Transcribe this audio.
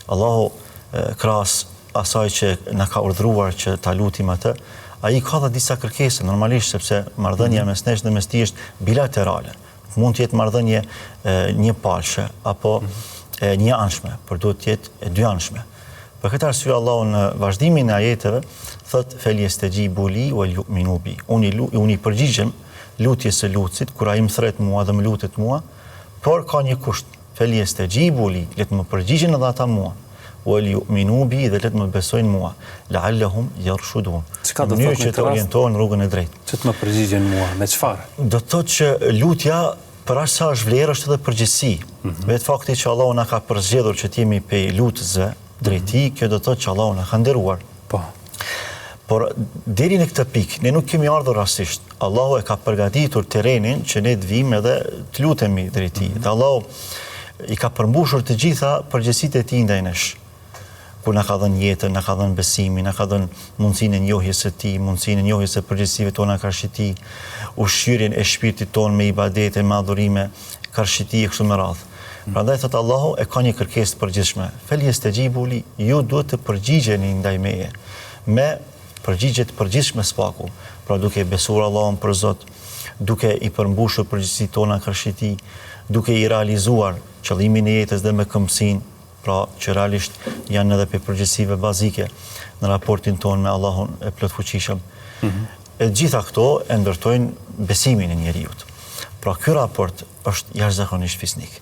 Allahu krahas asaj që na ka urdhëruar që ta lutim atë, ai ka dhe disa kërkesa normalisht sepse marrëdhënia mes nesh dhe mes tij është bilaterale. Mund të jetë marrëdhënie një palshe apo një anshme, por duhet të jetë e dy anshme. Për këtë arsye Allahu në vazhdimin e ajeteve thot felyastajibu li wal yu'minu bi. Unë i përgjigjem lutjes së lutësit kur ai më thret mua dhe më lutet mua, por ka një kusht. Felyastajibu li, le të më përgjigjen edhe ata mua. Wal yu'minu bi, dhe le të më besojnë mua. La'allahum yarshudun. Çka do të thotë që të orientohen në rrugën e drejtë? Që të më përgjigjen mua, me çfarë? Do të thotë që lutja për aq sa është vlerë është edhe përgjegjësi. Vetë fakti që Allahu na ka përzgjedhur që të jemi pej lutësve drejt tij, kjo do të thotë që Allahu na ka nderuar. Po. Por deri në këtë pikë ne nuk kemi ardhur rastisht. Allahu e ka përgatitur terrenin që ne të vijmë edhe të lutemi drejt tij. Dhe Allahu i ka përmbushur të gjitha përgjegjësitë e tij ndaj nesh. Kur na ka dhënë jetën, na ka dhënë besimin, na ka dhënë mundësinë e njohjes së tij, mundësinë e njohjes së përgjegjësive tona karshi tij, ushqyrjen e shpirtit ton me ibadete, me adhurime, karshi tij e kështu me radhë. Prandaj thot Allahu e ka një kërkesë të përgjithshme. Felyastajibu li, ju duhet të përgjigjeni ndaj meje me përgjigje të përgjithshme spaku, pra duke besuar Allahun për Zot, duke i përmbushur përgjegjësitë tona karshi tij, duke i realizuar qëllimin e jetës dhe me këmbësinë, pra që realisht janë edhe për përgjithësive bazike në raportin tonë me Allahun e plotfuqishëm. E gjitha këto e ndërtojnë besimin e njeriut. Pra ky raport është jashtëzakonisht fisnik.